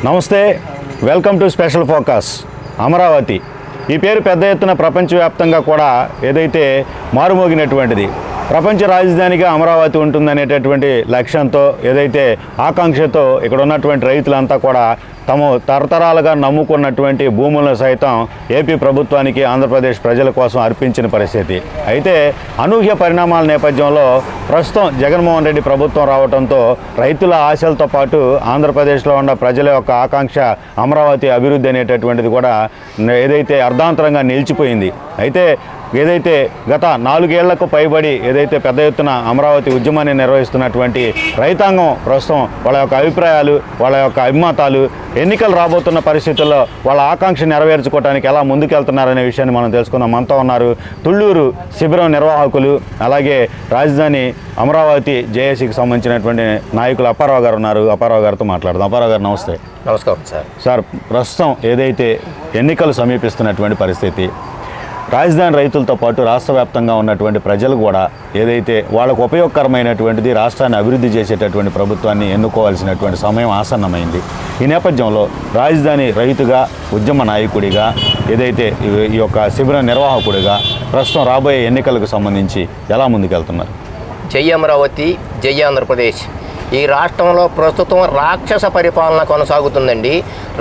నమస్తే, welcome to special focus. Amaravati ఈ పేరు పెద్ద ఎత్తున ప్రపంచవ్యాప్తంగా కూడా ఏదైతే మారుమోగినటువంటిది. ప్రపంచ రాజధానిగా అమరావతి ఉంటుందనేటటువంటి లక్ష్యంతో ఏదైతే ఆకాంక్షతో ఇక్కడ ఉన్నటువంటి రైతులంతా కూడా తాము తరతరాలుగా నమ్ముకున్నటువంటి భూములను సైతం ఏపీ ప్రభుత్వానికి ఆంధ్రప్రదేశ్ ప్రజల కోసం అర్పించిన పరిస్థితి. అయితే అనూహ్య పరిణామాల నేపథ్యంలో ప్రస్తుతం జగన్మోహన్ రెడ్డి ప్రభుత్వం రావడంతో రైతుల ఆశలతో పాటు ఆంధ్రప్రదేశ్లో ఉన్న ప్రజల యొక్క ఆకాంక్ష అమరావతి అభివృద్ధి అనేటటువంటిది కూడా ఏదైతే అర్ధాంతరంగా నిలిచిపోయింది. అయితే ఏదైతే గత 4 ఏళ్లకు పైబడి ఏదైతే పెద్ద ఎత్తున అమరావతి ఉద్యమాన్ని నిర్వహిస్తున్నటువంటి రైతాంగం ప్రస్తుతం వాళ్ళ యొక్క అభిప్రాయాలు, వాళ్ళ యొక్క అభిమతాలు, ఎన్నికలు రాబోతున్న పరిస్థితుల్లో వాళ్ళ ఆకాంక్ష నెరవేర్చుకోవడానికి ఎలా ముందుకెళ్తున్నారనే విషయాన్ని మనం తెలుసుకుందాం. మనతో ఉన్నారు తుళ్ళూరు శిబిరం నిర్వాహకులు, అలాగే రాజధాని అమరావతి జేఏసీకి సంబంధించినటువంటి నాయకులు అప్పారావు గారు ఉన్నారు. అప్పారావు గారితో మాట్లాడదాం. అప్పారావు గారు నమస్తే. నమస్కారం సార్, ప్రస్తుతం ఏదైతే ఎన్నికలు సమీపిస్తున్నటువంటి పరిస్థితి, రాజధాని రైతులతో పాటు రాష్ట్ర వ్యాప్తంగా ఉన్నటువంటి ప్రజలు కూడా ఏదైతే వాళ్ళకు ఉపయోగకరమైనటువంటిది రాష్ట్రాన్ని అభివృద్ధి చేసేటటువంటి ప్రభుత్వాన్ని ఎన్నుకోవాల్సినటువంటి సమయం ఆసన్నమైంది. ఈ నేపథ్యంలో రాజధాని రైతుగా, ఉద్యమ నాయకుడిగా, ఏదైతే ఈ యొక్క శిబిరం నిర్వాహకుడిగా ప్రస్తుతం రాబోయే ఎన్నికలకు సంబంధించి ఎలా ముందుకెళ్తున్నారు? జై అమరావతి, జై ఆంధ్రప్రదేశ్. ఈ రాష్ట్రంలో ప్రస్తుతం రాక్షస పరిపాలన కొనసాగుతుందండి.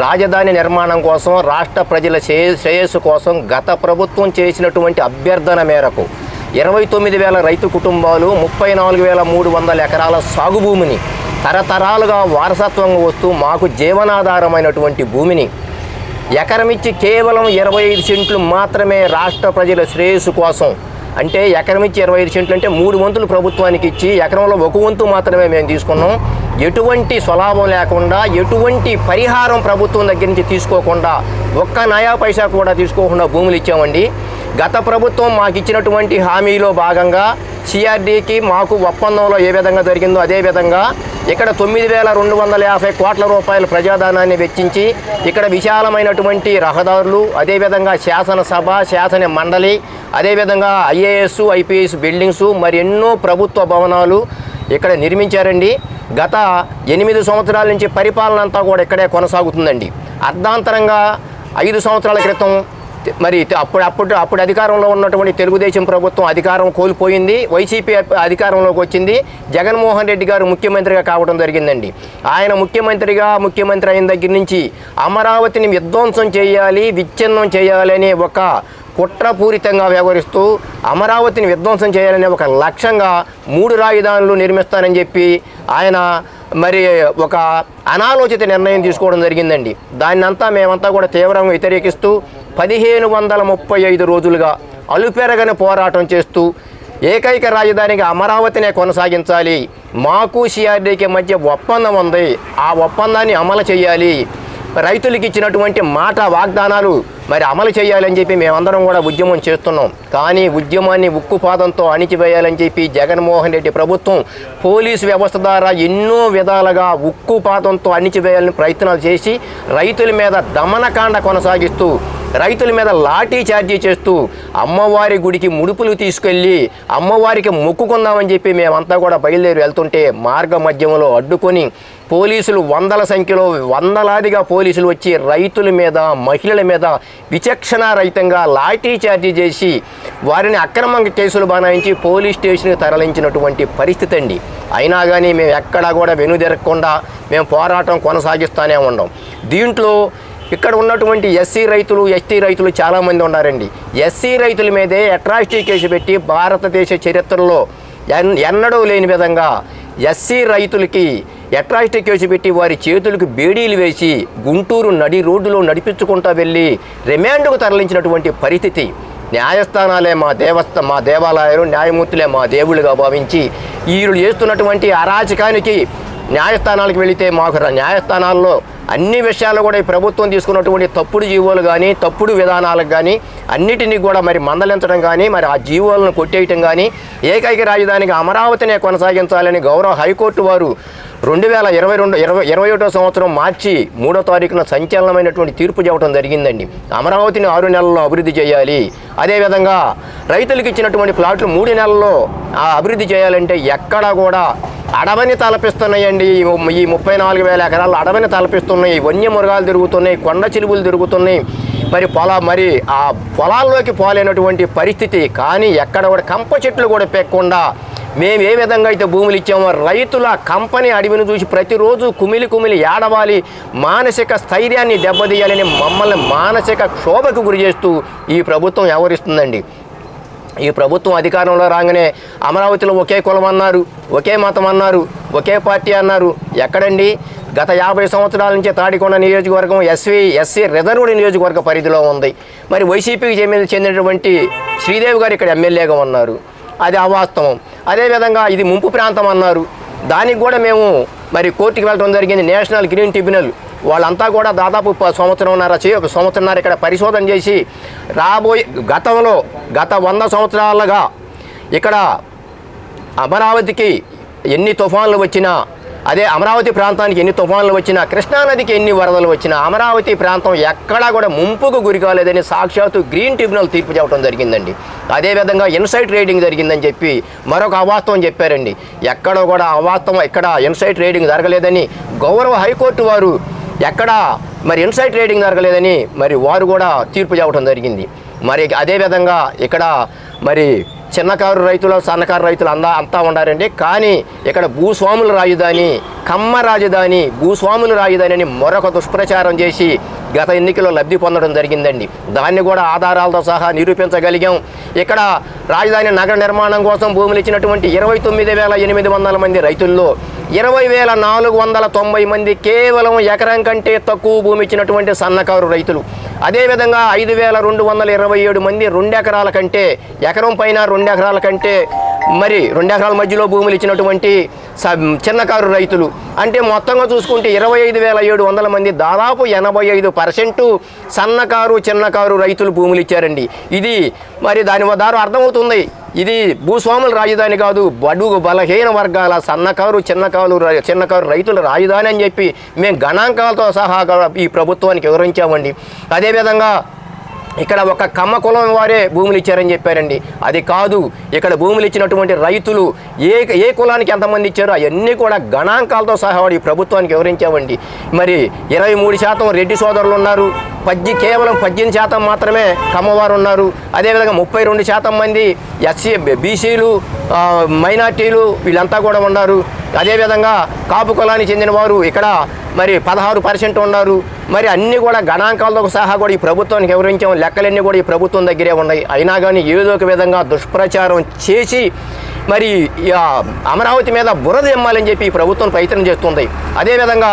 రాజధాని నిర్మాణం కోసం, రాష్ట్ర ప్రజల శ్రేయస్సు కోసం గత ప్రభుత్వం చేసినటువంటి అభ్యర్థన మేరకు 29,000 రైతు కుటుంబాలు 34,300 ఎకరాల సాగు భూమిని తరతరాలుగా వారసత్వంగా వస్తూ మాకు జీవనాధారమైనటువంటి భూమిని ఎకరమిచ్చి కేవలం 25 సెంట్లు మాత్రమే రాష్ట్ర ప్రజల శ్రేయస్సు కోసం, అంటే ఎకరమిచ్చి 25 సెంట్లు అంటే 3 వంతులు ప్రభుత్వానికి ఇచ్చి ఎకరంలో 1 వంతు మాత్రమే మేము తీసుకున్నాం. ఎటువంటి స్వలాభం లేకుండా, ఎటువంటి పరిహారం ప్రభుత్వం దగ్గర నుంచి తీసుకోకుండా, ఒక్క నయా పైసా కూడా తీసుకోకుండా భూములు ఇచ్చామండి. గత ప్రభుత్వం మాకు ఇచ్చినటువంటి హామీలో భాగంగా సిఆర్డీకి మాకు ఒప్పందంలో ఏ విధంగా జరిగిందో అదేవిధంగా ఇక్కడ 9,250 కోట్ల రూపాయల ప్రజాధనాన్ని వెచ్చించి ఇక్కడ విశాలమైనటువంటి రహదారులు, అదేవిధంగా శాసనసభ, శాసన మండలి, అదేవిధంగా ఐఏఎస్, ఐపీఎస్ బిల్డింగ్స్, మరి ఎన్నో ప్రభుత్వ భవనాలు ఇక్కడ నిర్మించారండి. గత 8 సంవత్సరాల నుంచి పరిపాలన అంతా కూడా ఇక్కడే కొనసాగుతుందండి. అర్ధాంతరంగా 5 సంవత్సరాల క్రితం మరి అప్పుడు అధికారంలో ఉన్నటువంటి తెలుగుదేశం ప్రభుత్వం అధికారం కోల్పోయింది. వైసీపీ అధికారంలోకి వచ్చింది. జగన్మోహన్ రెడ్డి గారు ముఖ్యమంత్రిగా కావడం జరిగిందండి. ఆయన ముఖ్యమంత్రి అయిన దగ్గర నుంచి అమరావతిని విధ్వంసం చేయాలి, విచ్ఛిన్నం చేయాలనే ఒక కుట్రపూరితంగా వ్యవహరిస్తూ అమరావతిని విధ్వంసం చేయాలనే ఒక లక్ష్యంగా 3 రాజధానులు నిర్మిస్తానని చెప్పి ఆయన మరి ఒక అనాలోచిత నిర్ణయం తీసుకోవడం జరిగిందండి. దాన్నంతా మేమంతా కూడా తీవ్రంగా వ్యతిరేకిస్తూ 1535 రోజులుగా అలుపెరగని పోరాటం చేస్తూ ఏకైక రాజధానిగా అమరావతినే కొనసాగించాలి, మాకు సిఆర్డీకి మధ్య ఒప్పందం ఉంది, ఆ ఒప్పందాన్ని అమలు చేయాలి, రైతులకు ఇచ్చినటువంటి మాట వాగ్దానాలు మరి అమలు చేయాలని చెప్పి మేమందరం కూడా ఉద్యమం చేస్తున్నాం. కానీ ఉద్యమాన్ని ఉక్కుపాదంతో అణిచివేయాలని చెప్పి జగన్మోహన్ రెడ్డి ప్రభుత్వం పోలీసు వ్యవస్థ ద్వారా ఎన్నో విధాలుగా ఉక్కుపాదంతో అణిచివేయాలని ప్రయత్నాలు చేసి రైతుల మీద దమనకాండ కొనసాగిస్తూ, రైతుల మీద లాఠీ చార్జీ చేస్తూ, అమ్మవారి గుడికి ముడుపులు తీసుకెళ్ళి అమ్మవారికి మొక్కుకుందామని చెప్పి మేమంతా కూడా బయలుదేరి వెళ్తుంటే మార్గ మధ్యంలో అడ్డుకొని పోలీసులు వందలాదిగా పోలీసులు వచ్చి రైతుల మీద, మహిళల మీద విచక్షణారహితంగా లాఠీ చార్జీ చేసి వారిని అక్రమంగా కేసులు బనాయించి పోలీస్ స్టేషన్కి తరలించినటువంటి పరిస్థితి అండి. అయినా కానీ మేము ఎక్కడా కూడా వెనుదిరగకుండా మేము పోరాటం కొనసాగిస్తూనే ఉన్నాం. దీంట్లో ఇక్కడ ఉన్నటువంటి ఎస్సీ రైతులు, ఎస్టీ రైతులు చాలామంది ఉన్నారండి. ఎస్సీ రైతుల మీదే అట్రాసిటీ కేసు పెట్టి భారతదేశ చరిత్రలో ఎన్నడూ లేని విధంగా ఎస్సీ రైతులకి అట్రాసిటీ కేసు పెట్టి వారి చేతులకు బేడీలు వేసి గుంటూరు నడి రోడ్డులో నడిపించుకుంటూ వెళ్ళి రిమాండ్కు తరలించినటువంటి పరిస్థితి. న్యాయస్థానాలే మా దేవాలయాలు, న్యాయమూర్తులే మా దేవుళ్ళుగా భావించి వీళ్ళు చేస్తున్నటువంటి అరాచకానికి న్యాయస్థానాలకు వెళితే మాకు న్యాయస్థానాల్లో అన్ని విషయాలు కూడా ఈ ప్రభుత్వం తీసుకున్నటువంటి తప్పుడు జీవోలు కానీ, తప్పుడు విధానాలకు కానీ అన్నిటినీ కూడా మరి మందలించడం కానీ, మరి ఆ జీవోలను కొట్టేయటం కానీ, ఏకైక రాజధానికి అమరావతినే కొనసాగించాలని గౌరవ హైకోర్టు వారు 2021 సంవత్సరం మార్చి 3వ తారీఖున సంచలనమైనటువంటి తీర్పు చెప్పడం జరిగిందండి. అమరావతిని 6 నెలల్లో అభివృద్ధి చేయాలి, అదేవిధంగా రైతులకు ఇచ్చినటువంటి ప్లాట్లు 3 నెలల్లో అభివృద్ధి చేయాలంటే ఎక్కడా కూడా అడవిని తలపిస్తున్నాయండి. ఈ 34,000 ఎకరాలు అడవిని తలపిస్తున్నాయి. వన్యమృగాలు తిరుగుతున్నాయి, కొండ చిలువులు తిరుగుతున్నాయి. మరి ఆ పొలాల్లోకి పోలేనటువంటి పరిస్థితి. కానీ ఎక్కడ కూడా కంప చెట్లు కూడా పెక్కకుండా మేము ఏ విధంగా అయితే భూములు ఇచ్చామో రైతుల కంపెనీ అడవిని చూసి ప్రతిరోజు కుమిలి ఏడవాలి, మానసిక స్థైర్యాన్ని దెబ్బతీయాలని మమ్మల్ని మానసిక క్షోభకు గురి చేస్తూ ఈ ప్రభుత్వం వ్యవహరిస్తుందండి. ఈ ప్రభుత్వం అధికారంలో రాగానే అమరావతిలో ఒకే కులం అన్నారు, ఒకే మతం అన్నారు, ఒకే పార్టీ అన్నారు. ఎక్కడండి? గత 50 సంవత్సరాల నుంచి తాడికొండ నియోజకవర్గం ఎస్సీ రిజర్వ్డ్ నియోజకవర్గ పరిధిలో ఉంది. మరి వైసీపీకి చెందినటువంటి శ్రీదేవి గారు ఇక్కడ ఎమ్మెల్యేగా ఉన్నారు. అది అవాస్తవం. అదేవిధంగా ఇది ముంపు ప్రాంతం అన్నారు. దానికి కూడా మేము మరి కోర్టుకి వెళ్ళడం జరిగింది. నేషనల్ గ్రీన్ ట్రిబ్యునల్ వాళ్ళంతా కూడా దాదాపు సంవత్సరంన్నర ఇక్కడ పరిశోధన చేసి గత 100 సంవత్సరాలుగా ఇక్కడ అమరావతికి ఎన్ని తుఫాన్లు వచ్చినా, అదే అమరావతి ప్రాంతానికి ఎన్ని తుఫాన్లు వచ్చినా, కృష్ణానదికి ఎన్ని వరదలు వచ్చినా అమరావతి ప్రాంతం ఎక్కడా కూడా ముంపుకు గురి కాలేదని సాక్షాత్తు గ్రీన్ ట్రిబ్యునల్ తీర్పు చెప్పడం జరిగిందండి. అదేవిధంగా ఇన్సైడ్ రేడింగ్ జరిగిందని చెప్పి మరొక అవాస్తవం చెప్పారండి. ఎక్కడో కూడా అవాస్తవం, ఇక్కడ ఇన్సైడ్ రేడింగ్ జరగలేదని గౌరవ హైకోర్టు వారు మరి ఇన్సైడ్ రేడింగ్ జరగలేదని మరి వారు కూడా తీర్పు చెప్పడం జరిగింది. మరి అదేవిధంగా ఇక్కడ మరి చిన్నకారు రైతులు, సన్నకారు రైతులు అంతా ఉండారండి. కానీ ఇక్కడ భూస్వాముల రాజధాని, కమ్మ రాజధాని, భూస్వాముల రాజధాని అని మరొక దుష్ప్రచారం చేసి గత ఎన్నికల్లో లబ్ధి పొందడం జరిగిందండి. దాన్ని కూడా ఆధారాలతో సహా నిరూపించగలిగాం. ఇక్కడ రాజధాని నగర నిర్మాణం కోసం భూములు ఇచ్చినటువంటి 29,800 మంది రైతుల్లో 20,490 మంది కేవలం ఎకరం కంటే తక్కువ భూమి ఇచ్చినటువంటి సన్నకారు రైతులు. అదేవిధంగా 5,227 మంది 2 ఎకరాల కంటే, ఎకరం పైన 2 ఎకరాల కంటే మరి 2 ఎకరాల మధ్యలో భూములు ఇచ్చినటువంటి చిన్నకారు రైతులు. అంటే మొత్తంగా చూసుకుంటే 25,700 మంది, దాదాపు 85% సన్నకారు చిన్నకారు రైతులు భూములు ఇచ్చారండి. ఇది మరి దాని ద్వారా అర్థమవుతుంది ఇది భూస్వాముల రాజధాని కాదు, బడుగు బలహీన వర్గాల సన్నకారు చిన్నకారు రైతుల రాజధాని అని చెప్పి మేము గణాంకాలతో సహా ఈ ప్రభుత్వానికి వివరించామండి. అదేవిధంగా ఇక్కడ ఒక కమ్మ కులం వారే భూములు ఇచ్చారని చెప్పారండి. అది కాదు, ఇక్కడ భూములు ఇచ్చినటువంటి రైతులు ఏ కులానికి ఎంతమంది ఇచ్చారో అవన్నీ కూడా గణాంకాలతో సహా ఈ ప్రభుత్వానికి వివరించామండి. మరి 23% రెడ్డి సోదరులు ఉన్నారు, కేవలం 18% మాత్రమే కమ్మవారు ఉన్నారు. అదేవిధంగా 32% మంది ఎస్సీ, బీసీలు, మైనార్టీలు వీళ్ళంతా కూడా ఉన్నారు. అదేవిధంగా కాపు కులానికి చెందిన వారు ఇక్కడ మరి 16% ఉన్నారు. మరి అన్నీ కూడా గణాంకాలతో సహా కూడా ఈ ప్రభుత్వానికి వివరించాం. లెక్కలన్నీ కూడా ఈ ప్రభుత్వం దగ్గరే ఉన్నాయి. అయినా కానీ ఏదో ఒక విధంగా దుష్ప్రచారం చేసి మరి అమరావతి మీద బురద ఎమ్మాలని చెప్పి ఈ ప్రభుత్వం ప్రయత్నం చేస్తుంది. అదేవిధంగా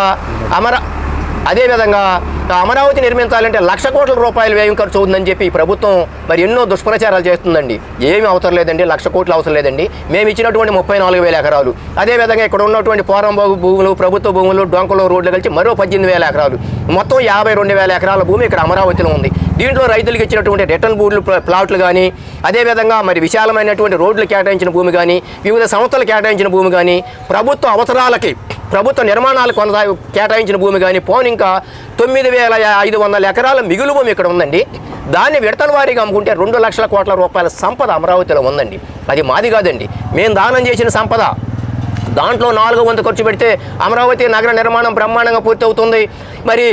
అమరావతి నిర్మించాలంటే 1,00,000 కోట్ల రూపాయలు వ్యయం ఖర్చు అవుతుందని చెప్పి ఈ ప్రభుత్వం మరి ఎన్నో దుష్ప్రచారాలు చేస్తుందండి. ఏమీ అవసరం లేదండి, 1,00,000 కోట్లు అవసరం లేదండి. మేము ఇచ్చినటువంటి 34,000 ఎకరాలు, అదేవిధంగా ఇక్కడ ఉన్నటువంటి పోరంబాగు భూములు, ప్రభుత్వ భూములు, డొంకలు, రోడ్లు కలిసి మరో 18,000 ఎకరాలు, మొత్తం 52,000 ఎకరాల భూమి ఇక్కడ అమరావతిలో ఉంది. దీంట్లో రైతులకు ఇచ్చినటువంటి రిటర్న్ బోర్డులు, ప్లాట్లు కానీ, అదేవిధంగా మరి విశాలమైనటువంటి రోడ్లు కేటాయించిన భూమి కానీ, వివిధ సంస్థలు కేటాయించిన భూమి కానీ, ప్రభుత్వ అవసరాలకి ప్రభుత్వ నిర్మాణాలు కేటాయించిన భూమి కానీ ఇంకా 9,500 ఎకరాల మిగులు భూమి ఇక్కడ ఉందండి. దాన్ని విడతల వారీగా అమ్ముకుంటే 2,00,000 కోట్ల రూపాయల సంపద అమరావతిలో ఉందండి. అది మాది కాదండి, మేము దానం చేసిన సంపద. దాంట్లో 4 ఖర్చు పెడితే అమరావతి నగర నిర్మాణం బ్రహ్మాండంగా పూర్తి అవుతుంది. మరి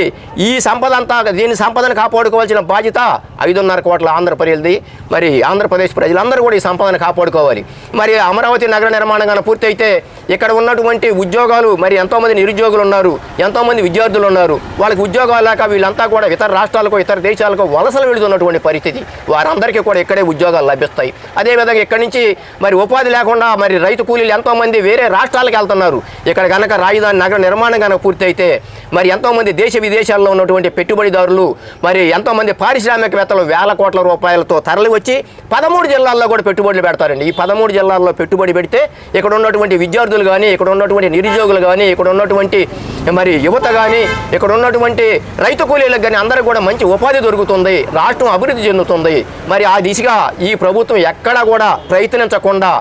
ఈ సంపద అంతా, దీని సంపదను కాపాడుకోవాల్సిన బాధ్యత 5.5 కోట్ల ఆంధ్రప్రదేశ్ది. మరి ఆంధ్రప్రదేశ్ ప్రజలందరూ కూడా ఈ సంపదను కాపాడుకోవాలి. మరి అమరావతి నగర నిర్మాణం కానీ పూర్తి అయితే ఇక్కడ ఉన్నటువంటి ఉద్యోగాలు, మరి ఎంతోమంది నిరుద్యోగులు ఉన్నారు, ఎంతోమంది విద్యార్థులు ఉన్నారు. వాళ్ళకి ఉద్యోగాలు లేక వీళ్ళంతా కూడా ఇతర రాష్ట్రాలకు, ఇతర దేశాలకు వలసలు వెళుతున్నటువంటి పరిస్థితి. వారందరికీ కూడా ఇక్కడే ఉద్యోగాలు లభిస్తాయి. అదేవిధంగా ఇక్కడి నుంచి మరి ఉపాధి లేకుండా మరి రైతు కూలీలు ఎంతోమంది వేరే రాష్ట్రాలకు వెళ్తున్నారు. ఇక్కడ కనుక రాజధాని నగర నిర్మాణం కనుక పూర్తి అయితే మరి ఎంతోమంది దేశ విదేశాల్లో ఉన్నటువంటి పెట్టుబడిదారులు, మరి ఎంతోమంది పారిశ్రామికవేత్తలు 1,000 కోట్ల రూపాయలతో తరలి వచ్చి 13 జిల్లాల్లో కూడా పెట్టుబడులు పెడతారండి. ఈ 13 జిల్లాల్లో పెట్టుబడి పెడితే ఇక్కడ ఉన్నటువంటి విద్యార్థులు కానీ, ఇక్కడ ఉన్నటువంటి నిరుద్యోగులు కానీ, ఇక్కడ ఉన్నటువంటి మరి యువత కానీ, ఇక్కడ ఉన్నటువంటి రైతు కూలీలకు కానీ అందరూ కూడా మంచి ఉపాధి దొరుకుతుంది, రాష్ట్రం అభివృద్ధి చెందుతుంది. మరి ఆ దిశగా ఈ ప్రభుత్వం ఎక్కడా కూడా ప్రయత్నించకుండా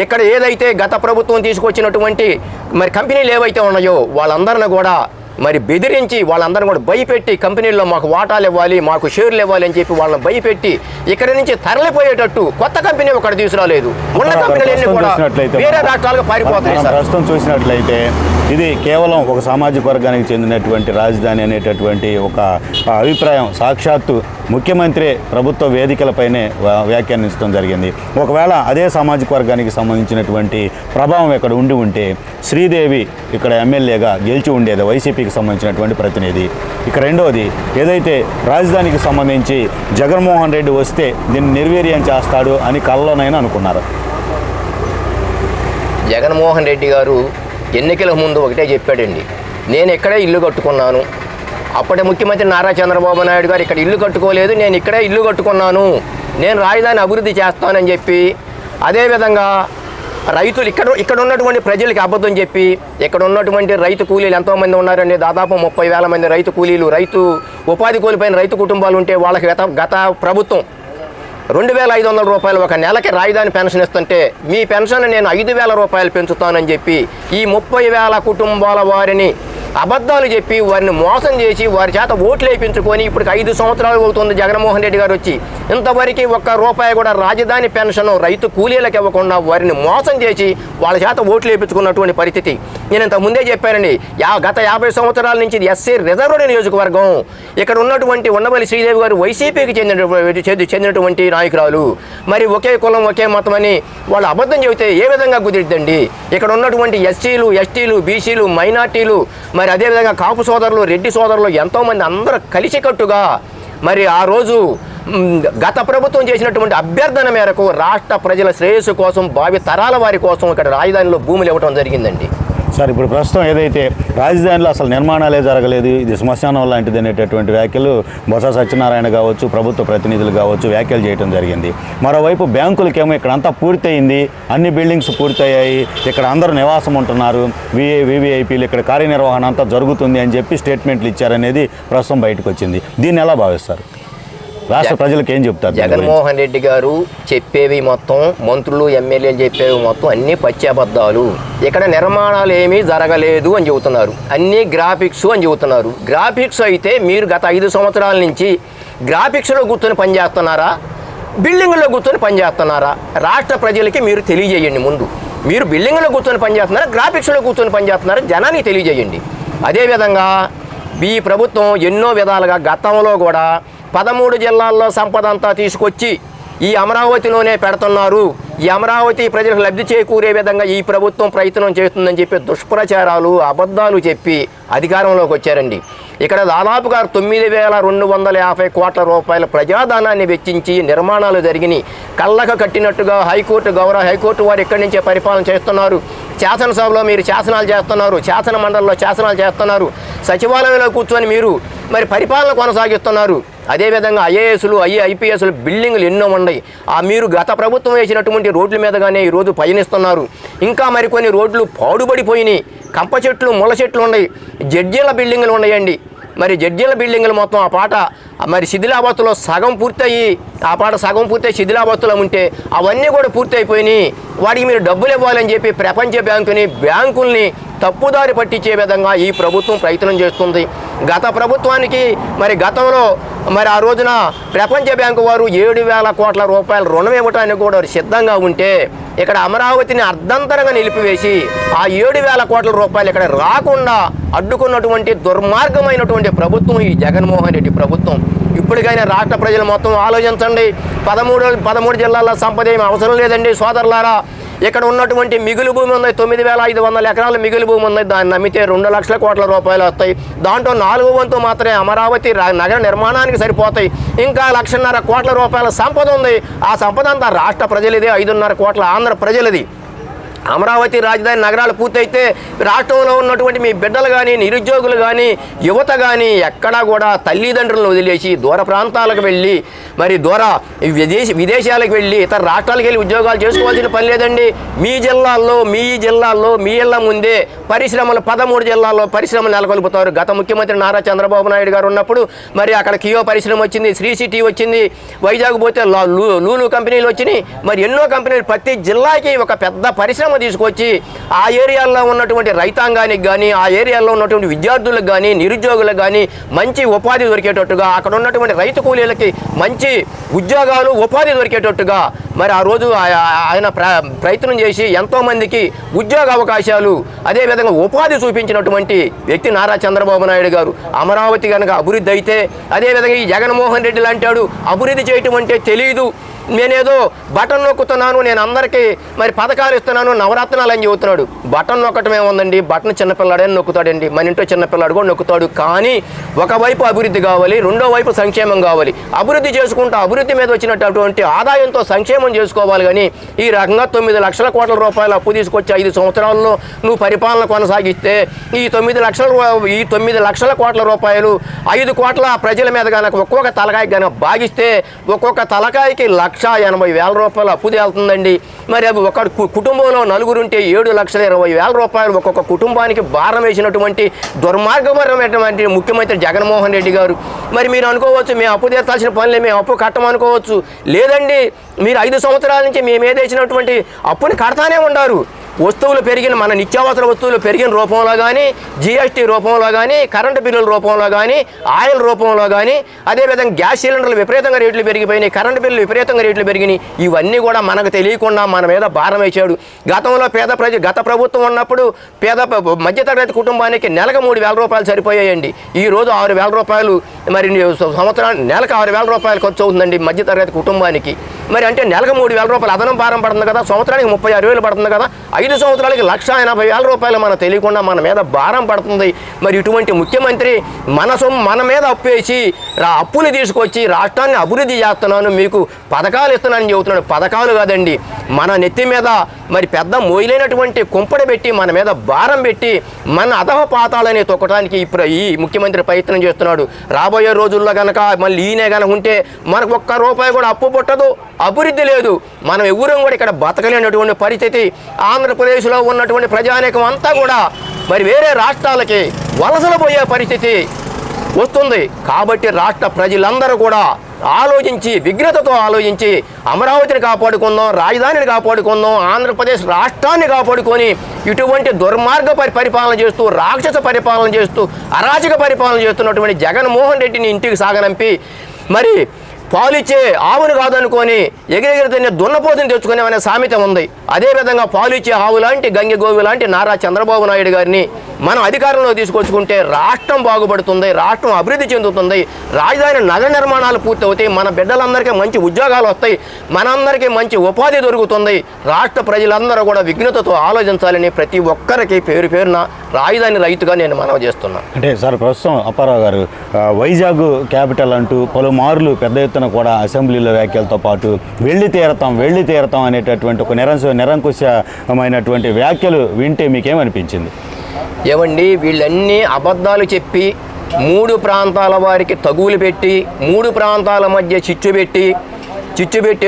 ఇక్కడ ఏదైతే గత ప్రభుత్వం తీసుకొచ్చినటువంటి మరి కంపెనీలు ఏవైతే ఉన్నాయో వాళ్ళందరినీ కూడా మరి బెదిరించి వాళ్ళందరూ కూడా భయపెట్టి కంపెనీల్లో మాకు వాటాలు ఇవ్వాలి, మాకు షేర్లు ఇవ్వాలి అని చెప్పి వాళ్ళని భయపెట్టి ఇక్కడి నుంచి తరలిపోయేటట్టు కొత్త కంపెనీ ఒకటి తీసుకురాలేదు. ఉన్న కంపెనీలన్నీ కూడా వేరే రాష్ట్రాలకు పారిపోతాయి. ప్రస్తుతం చూసినట్లయితే ఇది కేవలం ఒక సామాజిక వర్గానికి చెందినటువంటి రాజధాని అనేటటువంటి ఒక అభిప్రాయం సాక్షాత్తు ముఖ్యమంత్రి ప్రభుత్వ వేదికలపైనే వ్యాఖ్యానించడం జరిగింది. ఒకవేళ అదే సామాజిక వర్గానికి సంబంధించినటువంటి ప్రభావం ఇక్కడ ఉండి ఉంటే శ్రీదేవి ఇక్కడ ఎమ్మెల్యేగా గెలిచి ఉండేది, వైసీపీకి సంబంధించినటువంటి ప్రతినిధి. ఇక రెండవది ఏదైతే రాజధానికి సంబంధించి జగన్మోహన్ రెడ్డి వస్తే దీన్ని నిర్వీర్యం చేస్తాడు అని కళ్ళలోనైనా అనుకున్నారు. జగన్మోహన్ రెడ్డి గారు ఎన్నికల ముందు ఒకటే చెప్పాడండి, నేను ఇక్కడే ఇల్లు కట్టుకున్నాను. అప్పటి ముఖ్యమంత్రి నారా చంద్రబాబు నాయుడు గారు ఇక్కడ ఇల్లు కట్టుకోలేదు, నేను ఇక్కడే ఇల్లు కట్టుకున్నాను, నేను రాజధాని అభివృద్ధి చేస్తానని చెప్పి, అదేవిధంగా రైతులు ఇక్కడ ఉన్నటువంటి ప్రజలకి అబద్ధం చెప్పి, ఇక్కడ ఉన్నటువంటి రైతు కూలీలు ఎంతోమంది ఉన్నారండి, దాదాపు 30,000 మంది రైతు కూలీలు, రైతు ఉపాధి కోల్పోయిన రైతు కుటుంబాలు ఉంటే వాళ్ళకి గత ప్రభుత్వం 2,500 రూపాయలు ఒక నెలకి రాజధాని పెన్షన్ ఇస్తుంటే మీ పెన్షన్ నేను 5,000 రూపాయలు పెంచుతానని చెప్పి ఈ 30,000 కుటుంబాల వారిని అబద్ధాలు చెప్పి వారిని మోసం చేసి వారి చేత ఓట్లు వేయించుకొని ఇప్పుడు 5 సంవత్సరాలు అవుతుంది జగన్మోహన్ రెడ్డి గారు వచ్చి. ఇంతవరకు ₹1 కూడా రాజధాని పెన్షన్ రైతు కూలీలకు ఇవ్వకుండా వారిని మోసం చేసి వాళ్ళ చేత ఓట్లు వేయించుకున్నటువంటి పరిస్థితి. నేను ఇంత ముందే చెప్పానండి, గత 50 సంవత్సరాల నుంచి ఇది ఎస్సీ రిజర్వ్డ్ నియోజకవర్గం. ఇక్కడ ఉన్నటువంటి ఉండవల్లి శ్రీదేవి గారు వైసీపీకి చెందినటువంటి నాయకురాలు. మరి ఒకే కులం ఒకే మతం అని వాళ్ళు అబద్ధం చెబితే ఏ విధంగా కుదిరిద్దండి? ఇక్కడ ఉన్నటువంటి ఎస్సీలు, ఎస్టీలు, బీసీలు, మైనార్టీలు, మరి అదేవిధంగా కాపు సోదరులు, రెడ్డి సోదరులు ఎంతోమంది అందరూ కలిసికట్టుగా మరి ఆ రోజు గత ప్రభుత్వం చేసినటువంటి అభ్యర్థన మేరకు రాష్ట్ర ప్రజల శ్రేయస్సు కోసం, భావి తరాల వారి కోసం ఇక్కడ రాజధానిలో భూములు ఇవ్వడం జరిగిందండి. సార్, ఇప్పుడు ప్రస్తుతం ఏదైతే రాజధానిలో అసలు నిర్మాణాలే జరగలేదు, ఇది శ్మశానం లాంటిది అనేటటువంటి వ్యాఖ్యలు బొత్స సత్యనారాయణ కావచ్చు, ప్రభుత్వ ప్రతినిధులు కావచ్చు వ్యాఖ్యలు చేయడం జరిగింది. మరోవైపు బ్యాంకులకేమో ఇక్కడంతా పూర్తయింది, అన్ని బిల్డింగ్స్ పూర్తయ్యాయి, ఇక్కడ అందరూ నివాసం ఉంటున్నారు, వివిఐపీలు ఇక్కడ కార్యనిర్వహణ అంతా జరుగుతుంది అని చెప్పి స్టేట్మెంట్లు ఇచ్చారనేది ప్రస్తుతం బయటకు వచ్చింది. దీన్ని ఎలా భావిస్తారు? రాష్ట్ర ప్రజలకు ఏం చెప్తారు? జగన్మోహన్ రెడ్డి గారు చెప్పేవి మొత్తం, మంత్రులు ఎమ్మెల్యేలు చెప్పేవి మొత్తం అన్నీ పచ్చాబద్ధాలు. ఇక్కడ నిర్మాణాలు ఏమీ జరగలేదు అని చెబుతున్నారు, అన్నీ గ్రాఫిక్స్ అని చెబుతున్నారు. గ్రాఫిక్స్ అయితే మీరు గత 5 సంవత్సరాల నుంచి గ్రాఫిక్స్లో కూర్చొని పనిచేస్తున్నారా, బిల్డింగ్లో కూర్చొని పనిచేస్తున్నారా? రాష్ట్ర ప్రజలకి మీరు తెలియజేయండి. ముందు మీరు బిల్డింగ్లో కూర్చొని పనిచేస్తున్నారా, గ్రాఫిక్స్లో కూర్చొని పనిచేస్తున్నారా, జనానికి తెలియజేయండి. అదేవిధంగా ఈ ప్రభుత్వం ఎన్నో విధాలుగా గతంలో కూడా 13 జిల్లాల్లో సంపద అంతా తీసుకొచ్చి ఈ అమరావతిలోనే పెడుతున్నారు, ఈ అమరావతి ప్రజలకు లబ్ధి చేకూరే విధంగా ఈ ప్రభుత్వం ప్రయత్నం చేస్తుందని చెప్పి దుష్ప్రచారాలు, అబద్ధాలు చెప్పి అధికారంలోకి వచ్చారండి. ఇక్కడ దాదాపుగా 9,250 కోట్ల రూపాయల ప్రజాధనాన్ని వెచ్చించి నిర్మాణాలు జరిగినాయి. కళ్ళకు కట్టినట్టుగా గౌరవ హైకోర్టు వారు ఇక్కడి నుంచే పరిపాలన చేస్తున్నారు. శాసనసభలో మీరు శాసనాలు చేస్తున్నారు, శాసన మండలిలో శాసనాలు చేస్తున్నారు, సచివాలయంలో కూర్చొని మీరు మరి పరిపాలన కొనసాగిస్తున్నారు. అదేవిధంగా ఐఏఎస్లు, ఐపీఎస్లు బిల్డింగులు ఎన్నో ఉన్నాయి. మీరు గత ప్రభుత్వం వేసినటువంటి రోడ్ల మీదగానే ఈరోజు పయనిస్తున్నారు. ఇంకా మరికొన్ని రోడ్లు పాడుబడిపోయినాయి, కంప చెట్లు, ముళ్ళ చెట్లు ఉన్నాయి, జడ్జీల బిల్డింగులు ఉన్నాయండి. మరి జడ్జీల బిల్డింగులు మొత్తం ఆ పాట మరి శిథిలావస్థలో సగం పూర్తయి, సగం పూర్తయి శిథిలావస్థలో ఉంటే అవన్నీ కూడా పూర్తి అయిపోయినాయి. వాటికి మీరు డబ్బులు ఇవ్వాలని చెప్పి ప్రపంచ బ్యాంకుల్ని తప్పుదారి పట్టించే విధంగా ఈ ప్రభుత్వం ప్రయత్నం చేస్తుంది. గత ప్రభుత్వానికి మరి గతంలో మరి ఆ రోజున ప్రపంచ బ్యాంకు వారు 7,000 కోట్ల రూపాయల రుణం ఇవ్వడానికి కూడా సిద్ధంగా ఉంటే ఇక్కడ అమరావతిని అర్ధంతరంగా నిలిపివేసి ఆ 7,000 కోట్ల రూపాయలు ఇక్కడ రాకుండా అడ్డుకున్నటువంటి దుర్మార్గమైనటువంటి ప్రభుత్వం ఈ జగన్మోహన్ రెడ్డి ప్రభుత్వం. ఇప్పటికైనా రాష్ట్ర ప్రజలు మొత్తం ఆలోచించండి. 13 జిల్లాల్లో సంపద ఏమి అవసరం లేదండి సోదరులారా. ఇక్కడ ఉన్నటువంటి మిగులు భూమి ఉంది, 9,500 ఎకరాల మిగులు భూమి ఉంది. దాన్ని నమ్మితే 2 లక్షల కోట్ల రూపాయలు వస్తాయి. దాంట్లో 4వ వంతు మాత్రమే అమరావతి నగర నిర్మాణానికి సరిపోతాయి. ఇంకా 1,50,000 కోట్ల రూపాయల సంపద ఉంది. ఆ సంపద అంతా రాష్ట్ర ప్రజలది, 5,5 కోట్ల ఆంధ్ర ప్రజలది. అమరావతి రాజధాని నగరాలు పూర్తయితే రాష్ట్రంలో ఉన్నటువంటి మీ బిడ్డలు కానీ, నిరుద్యోగులు కానీ, యువత కానీ ఎక్కడా కూడా తల్లిదండ్రులను వదిలేసి దూర ప్రాంతాలకు వెళ్ళి మరి విదేశాలకు వెళ్ళి ఇతర రాష్ట్రాలకు వెళ్ళి ఉద్యోగాలు చేసుకోవాల్సిన పని లేదండి. మీ జిల్లాల్లో మీ ఇళ్ల ముందే పరిశ్రమలు 13 జిల్లాల్లో పరిశ్రమలు నెలకొల్పుతారు. గత ముఖ్యమంత్రి నారా చంద్రబాబు నాయుడు గారు ఉన్నప్పుడు మరి అక్కడ కియో పరిశ్రమ వచ్చింది, శ్రీ సిటీ వచ్చింది, వైజాగ్ పోతే లూలు కంపెనీలు వచ్చినాయి. మరి ఎన్నో కంపెనీలు ప్రతి జిల్లాకి ఒక పెద్ద పరిశ్రమ పరిశ్రమ తీసుకొచ్చి ఆ ఏరియాలో ఉన్నటువంటి రైతాంగానికి కానీ ఆ ఏరియాలో ఉన్నటువంటి విద్యార్థులకు కానీ నిరుద్యోగులకు కానీ మంచి ఉపాధి దొరికేటట్టుగా అక్కడ ఉన్నటువంటి రైతు కూలీలకి మంచి ఉద్యోగాలు ఉపాధి దొరికేటట్టుగా మరి ఆ రోజు ఆయన ప్రయత్నం చేసి ఎంతోమందికి ఉద్యోగ అవకాశాలు అదేవిధంగా ఉపాధి చూపించినటువంటి వ్యక్తి నారా చంద్రబాబు నాయుడు గారు. అమరావతి కనుక అభివృద్ధి అయితే అదేవిధంగా ఈ జగన్మోహన్ రెడ్డి లాంటాడు అభివృద్ధి చేయటం అంటే తెలియదు, నేనేదో బటన్ నొక్కుతున్నాను, నేను అందరికీ మరి పథకాలు ఇస్తున్నాను, నవరత్నాలు అని చెబుతున్నాడు. బటన్ నొక్కటమే ఉందండి, బటన్ చిన్నపిల్లాడే నొక్కుతాడండి, మన ఇంట్లో చిన్నపిల్లాడు కూడా నొక్కుతాడు. కానీ ఒకవైపు అభివృద్ధి కావాలి, రెండో వైపు సంక్షేమం కావాలి. అభివృద్ధి చేసుకుంటూ అభివృద్ధి మీద వచ్చినటువంటి ఆదాయంతో సంక్షేమం చేసుకోవాలి. కానీ ఈ రకంగా 9 లక్షల కోట్ల రూపాయలు అప్పు తీసుకొచ్చి 5 సంవత్సరాల్లో నువ్వు పరిపాలన కొనసాగిస్తే ఈ 9 లక్షల కోట్ల రూపాయలు 5 కోట్ల ప్రజల మీద కనుక ఒక్కొక్క తలకాయకి కనుక భాగిస్తే ఒక్కొక్క తలకాయకి 1,80,000 రూపాయలు అప్పు తేలుతుందండి. మరి అవి ఒక కుటుంబంలో నలుగురుంటే 7,20,000 రూపాయలు ఒక్కొక్క కుటుంబానికి భారం వేసినటువంటి దుర్మార్గపరమైనటువంటి ముఖ్యమంత్రి జగన్మోహన్ రెడ్డి గారు. మరి మీరు అనుకోవచ్చు మేము అప్పు తీర్చాల్సిన పనులే, మేము అప్పు కట్టమనుకోవచ్చు. లేదండి, మీరు 5 సంవత్సరాల నుంచి మేము ఏదేసినటువంటి అప్పుని కడతానే ఉన్నారు. వస్తువులు పెరిగిన మన నిత్యావసర వస్తువులు పెరిగిన రూపంలో కానీ జిఎస్టీ రూపంలో కానీ కరెంటు బిల్లుల రూపంలో కానీ ఆయిల్ రూపంలో కానీ అదేవిధంగా గ్యాస్ సిలిండర్లు విపరీతంగా రేట్లు పెరిగిపోయినాయి, కరెంటు బిల్లులు విపరీతంగా రేట్లు పెరిగినాయి. ఇవన్నీ కూడా మనకు తెలియకుండా మన మీద భారం వేశాడు. గతంలో గత ప్రభుత్వం ఉన్నప్పుడు మధ్యతరగతి కుటుంబానికి నెలకు 3,000 రూపాయలు సరిపోయాయండి. ఈరోజు 6,000 రూపాయలు, మరి సంవత్సరానికి నెలకు 6,000 రూపాయలు ఖర్చు అవుతుందండి మధ్యతరగతి కుటుంబానికి. మరి అంటే నెలకు 3,000 రూపాయలు అదనం భారం పడుతుంది కదా, సంవత్సరానికి 36,000 పడుతుంది కదా, 5 సంవత్సరాలకి 1,80,000 రూపాయలు మన తెలియకుండా మన మీద భారం పడుతుంది. మరి ఇటువంటి ముఖ్యమంత్రి మన మీద అప్పేసి అప్పులు తీసుకొచ్చి రాష్ట్రాన్ని అభివృద్ధి చేస్తున్నాను, మీకు పథకాలు ఇస్తున్నానని చెబుతున్నాడు. పథకాలు కాదండి, మన నెత్తి మీద మరి పెద్ద మోయలేనటువంటి కుంపడి పెట్టి మన మీద భారం పెట్టి మన అధమ పాతాలని తొక్కడానికి ఈ ముఖ్యమంత్రి ప్రయత్నం చేస్తున్నాడు. రాబోయే రోజుల్లో కనుక మళ్ళీ ఈయనే కనుక ఉంటే మనకు ఒక్క రూపాయి కూడా అప్పు పుట్టదు, అభివృద్ధి లేదు, మనం ఎవరూ కూడా ఇక్కడ బతకలేనటువంటి పరిస్థితి. ఆంధ్రప్రదేశ్లో ఉన్నటువంటి ప్రజానీకం అంతా కూడా మరి వేరే రాష్ట్రాలకి వలసలు పోయే పరిస్థితి వస్తుంది. కాబట్టి రాష్ట్ర ప్రజలందరూ కూడా ఆలోచించి విఘ్నతతో ఆలోచించి అమరావతిని కాపాడుకుందాం, రాజధానిని కాపాడుకుందాం, ఆంధ్రప్రదేశ్ రాష్ట్రాన్ని కాపాడుకొని ఇటువంటి దుర్మార్గ పరిపాలన చేస్తూ రాక్షస పరిపాలన చేస్తూ అరాచక పరిపాలన చేస్తున్నటువంటి జగన్మోహన్ రెడ్డిని ఇంటికి సాగనంపి మరి పాలిచ్చే ఆవును కాదనుకొని ఎగిరెగిరితోనే దున్నపోతుని తెచ్చుకునేమనే సామెత ఉంది. అదేవిధంగా పాలిచ్చే ఆవు లాంటి గంగెగోవి లాంటి నారా చంద్రబాబు నాయుడు గారిని మనం అధికారంలో తీసుకొచ్చుకుంటే రాష్ట్రం బాగుపడుతుంది, రాష్ట్రం అభివృద్ధి చెందుతుంది, రాజధాని నగర నిర్మాణాలు పూర్తవుతాయి, మన బిడ్డలందరికీ మంచి ఉద్యోగాలు వస్తాయి, మనందరికీ మంచి ఉపాధి దొరుకుతుంది. రాష్ట్ర ప్రజలందరూ కూడా విఘ్నతతో ఆలోచించాలని ప్రతి ఒక్కరికి పేరున రాజధాని రైతుగా నేను మనవి చేస్తున్నాను. అంటే సార్, ప్రస్తుతం అప్పారావు గారు వైజాగ్ క్యాపిటల్ అంటూ పలుమార్లు పెద్ద ఎత్తున కూడా అసెంబ్లీలో వ్యాఖ్యలతో పాటు వెళ్ళి తీరతాం అనేటటువంటి ఒక నిరంకుశమైనటువంటి వ్యాఖ్యలు వింటే మీకేమనిపించింది? ఏమండి, వీళ్ళన్నీ అబద్ధాలు చెప్పి 3 ప్రాంతాల వారికి తగువులు పెట్టి 3 ప్రాంతాల మధ్య చిచ్చు పెట్టి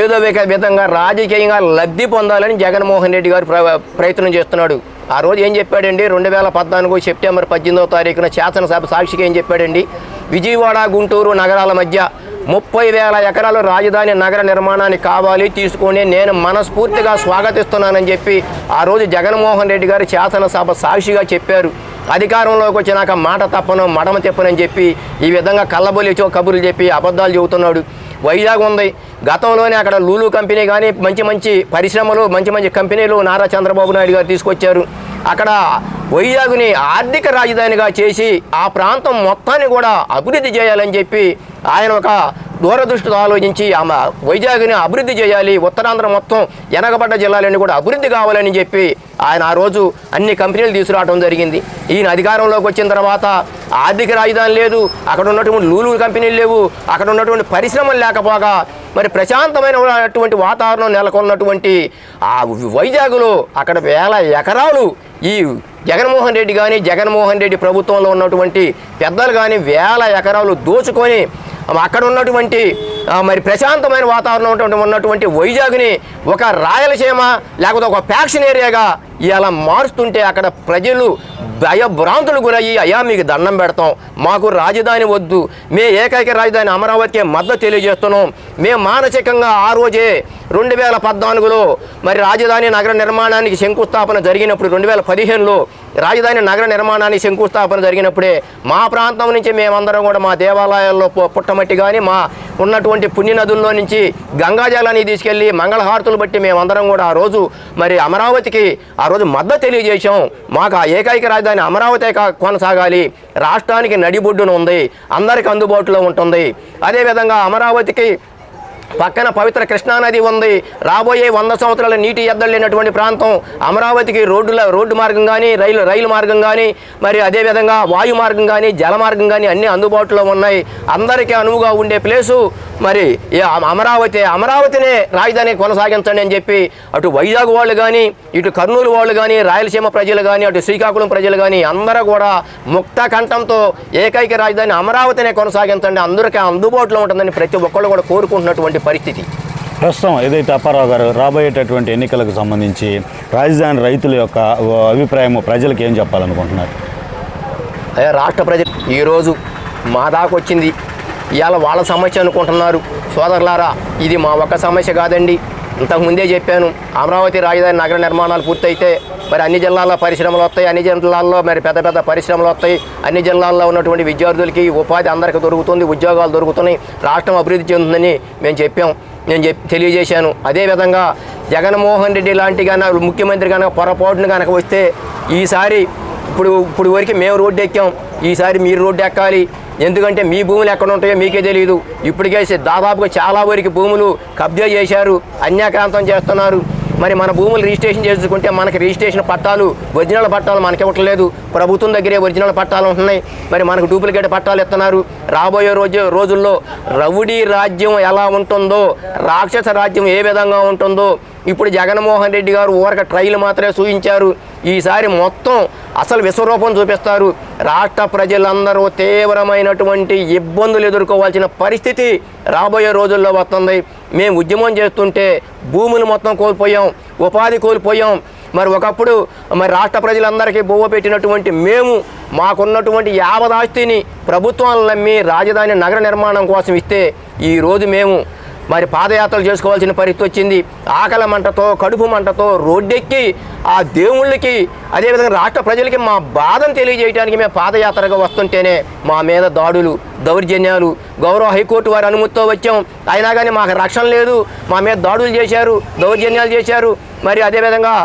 ఏదో విధంగా రాజకీయంగా లబ్ధి పొందాలని జగన్మోహన్ రెడ్డి గారు ప్రయత్నం చేస్తున్నాడు. ఆ రోజు ఏం చెప్పాడండి, 2014 సెప్టెంబర్ 18వ తారీఖున శాసనసభ సాక్షిగా ఏం చెప్పాడండి, విజయవాడ గుంటూరు నగరాల మధ్య 30,000 ఎకరాలు రాజధాని నగర నిర్మాణానికి కావాలి, తీసుకొని నేను మనస్ఫూర్తిగా స్వాగతిస్తున్నానని చెప్పి ఆ రోజు జగన్మోహన్ రెడ్డి గారు శాసనసభ సాక్షిగా చెప్పారు. అధికారంలోకి వచ్చినాక మాట తప్పను మడమ తెప్పనని చెప్పి ఈ విధంగా కళ్ళబొలిచో కబుర్లు చెప్పి అబద్ధాలు చెబుతున్నాడు. వైజాగ్ ఉంది, గతంలోనే అక్కడ లూలు కంపెనీ కానీ మంచి పరిశ్రమలు మంచి కంపెనీలు నారా చంద్రబాబు నాయుడు గారు తీసుకొచ్చారు. అక్కడ వైజాగ్ని ఆర్థిక రాజధానిగా చేసి ఆ ప్రాంతం మొత్తాన్ని కూడా అభివృద్ధి చేయాలని చెప్పి ఆయన ఒక దూరదృష్టితో ఆలోచించి వైజాగ్ని అభివృద్ధి చేయాలి, ఉత్తరాంధ్ర మొత్తం వెనకబడ్డ జిల్లాలన్నీ కూడా అభివృద్ధి కావాలని చెప్పి ఆయన ఆ రోజు అన్ని కంపెనీలు తీసుకురావడం జరిగింది. ఈయన అధికారంలోకి వచ్చిన తర్వాత ఆర్థిక రాజధాని లేదు, అక్కడ ఉన్నటువంటి లూలు కంపెనీలు లేవు, అక్కడ ఉన్నటువంటి పరిశ్రమలు లేకపోగా మరి ప్రశాంతమైనటువంటి వాతావరణం నెలకొన్నటువంటి ఆ వైజాగ్లో అక్కడ 1,000 ఎకరాలు ఈ జగన్మోహన్ రెడ్డి ప్రభుత్వంలో ఉన్నటువంటి పెద్దలు కానీ 1,000 ఎకరాలు దోచుకొని అక్కడ ఉన్నటువంటి మరి ప్రశాంతమైన వాతావరణం ఉన్నటువంటి వైజాగ్ని ఒక రాయలసీమ లేకపోతే ఒక ఫ్యాక్షన్ ఏరియాగా ఇలా మారుస్తుంటే అక్కడ ప్రజలు భయభ్రాంతులు గురయ్యి అయ్యా మీకు దండం పెడతాం, మాకు రాజధాని వద్దు, ఏకైక రాజధాని అమరావతికి మద్దతు తెలియజేస్తున్నాం. మేము మానసికంగా ఆ రోజే 2014లో మరి రాజధాని నగర నిర్మాణానికి శంకుస్థాపన జరిగినప్పుడు 2015లో రాజధాని నగర నిర్మాణానికి శంకుస్థాపన జరిగినప్పుడే మా ప్రాంతం నుంచి మేమందరం కూడా మా దేవాలయాల్లో పుట్టమట్టి కానీ మా ఉన్నటువంటి పుణ్యనదుల్లో నుంచి గంగాజలాన్ని తీసుకెళ్ళి మంగళహారతులు బట్టి మేమందరం కూడా ఆ రోజు మరి అమరావతికి ఆ రోజు మద్దతు తెలియజేశాం. మాకు ఆ ఏకైక రాజధాని అమరావతి కొనసాగాలి, రాష్ట్రానికి నడిబొడ్డున ఉంది, అందరికీ అందుబాటులో ఉంటుంది. అదేవిధంగా అమరావతికి పక్కన పవిత్ర కృష్ణానది ఉంది, రాబోయే 100 సంవత్సరాల నీటి ఎద్దలు లేనటువంటి ప్రాంతం. అమరావతికి రోడ్డు మార్గం కానీ రైలు మార్గం కానీ మరి అదేవిధంగా వాయు మార్గం కానీ జల మార్గం కానీ అన్నీ అందుబాటులో ఉన్నాయి. అందరికీ అనువుగా ఉండే ప్లేసు మరి అమరావతినే రాజధాని కొనసాగించండి అని చెప్పి అటు వైజాగ్ వాళ్ళు కానీ ఇటు కర్నూలు వాళ్ళు కానీ రాయలసీమ ప్రజలు కానీ అటు శ్రీకాకుళం ప్రజలు కానీ అందరూ కూడా ముక్త కంఠంతో ఏకైక రాజధాని అమరావతినే కొనసాగించండి, అందరికీ అందుబాటులో ఉంటుందని ప్రతి ఒక్కళ్ళు కూడా కోరుకుంటున్నటువంటి పరిస్థితి. ప్రస్తుతం ఏదైతే అప్పారావు గారు రాబోయేటటువంటి ఎన్నికలకు సంబంధించి రాజధాని రైతుల యొక్క అభిప్రాయం ప్రజలకు ఏం చెప్పాలనుకుంటున్నారు? అయ్యా రాష్ట్ర ప్రజలు ఈరోజు మా దాకా వచ్చింది, ఇవాళ వాళ్ళ సమస్య అనుకుంటున్నారు. సోదరులారా, ఇది మా ఒక్క సమస్య కాదండి. ఇంతకుముందే చెప్పాను, అమరావతి రాజధాని నగర నిర్మాణాలు పూర్తయితే మరి అన్ని జిల్లాల్లో పరిశ్రమలు వస్తాయి, అన్ని జిల్లాల్లో మరి పెద్ద పెద్ద పరిశ్రమలు వస్తాయి, అన్ని జిల్లాల్లో ఉన్నటువంటి విద్యార్థులకి ఉపాధి అందరికీ దొరుకుతుంది, ఉద్యోగాలు దొరుకుతున్నాయి, రాష్ట్రం అభివృద్ధి చెందుతుందని నేను తెలియజేశాను. అదేవిధంగా జగన్మోహన్ రెడ్డి లాంటి కన్నా ముఖ్యమంత్రి కనుక పొరపాటును కనుక వస్తే ఈసారి ఇప్పుడు వరకు మేము రోడ్డు ఎక్కాం, ఈసారి మీరు రోడ్డు ఎక్కాలి. ఎందుకంటే మీ భూములు ఎక్కడ ఉంటాయో మీకే తెలియదు. ఇప్పటికే దాదాపుగా చాలా వరకు భూములు కబ్జా చేశారు, అన్యాక్రాంతం చేస్తున్నారు. మరి మన భూములు రిజిస్ట్రేషన్ చేసుకుంటే మనకి రిజిస్ట్రేషన్ పట్టాలు ఒరిజినల్ పట్టాలు మనకి ఇవ్వట్లేదు, ప్రభుత్వం దగ్గరే ఒరిజినల్ పట్టాలు ఉంటున్నాయి, మరి మనకు డూప్లికేట్ పట్టాలు ఇస్తున్నారు. రాబోయే రోజుల్లో రౌడీ రాజ్యం ఎలా ఉంటుందో, రాక్షస రాజ్యం ఏ విధంగా ఉంటుందో ఇప్పుడు జగన్మోహన్ రెడ్డి గారు ఊరక ట్రైలు మాత్రమే చూపించారు, ఈసారి మొత్తం అసలు విశ్వరూపం చూపిస్తారు. రాష్ట్ర ప్రజలందరూ తీవ్రమైనటువంటి ఇబ్బందులు ఎదుర్కోవాల్సిన పరిస్థితి రాబోయే రోజుల్లో వస్తుంది. మేము ఉద్యమం చేస్తుంటే భూములు మొత్తం కోల్పోయాం, ఉపాధి కోల్పోయాం. మరి ఒకప్పుడు మరి రాష్ట్ర ప్రజలందరికీ బొవ్వ పెట్టినటువంటి మేము మాకున్నటువంటి యావదాస్తిని ప్రభుత్వాలను నమ్మి రాజధాని నగర నిర్మాణం కోసం ఇస్తే ఈరోజు మేము మరి పాదయాత్రలు చేసుకోవాల్సిన పరిస్థితి వచ్చింది. ఆకలి మంటతో కడుపు మంటతో రోడ్డెక్కి ఆ దేవుళ్ళకి అదేవిధంగా రాష్ట్ర ప్రజలకి మా బాధను తెలియజేయడానికి మేము పాదయాత్రగా వస్తుంటేనే మా మీద దాడులు దౌర్జన్యాలు, గౌరవ హైకోర్టు వారి అనుమతితో వచ్చాం, అయినా కానీ మాకు రక్షణ లేదు, మా మీద దాడులు చేశారు, దౌర్జన్యాలు చేశారు. మరి అదేవిధంగా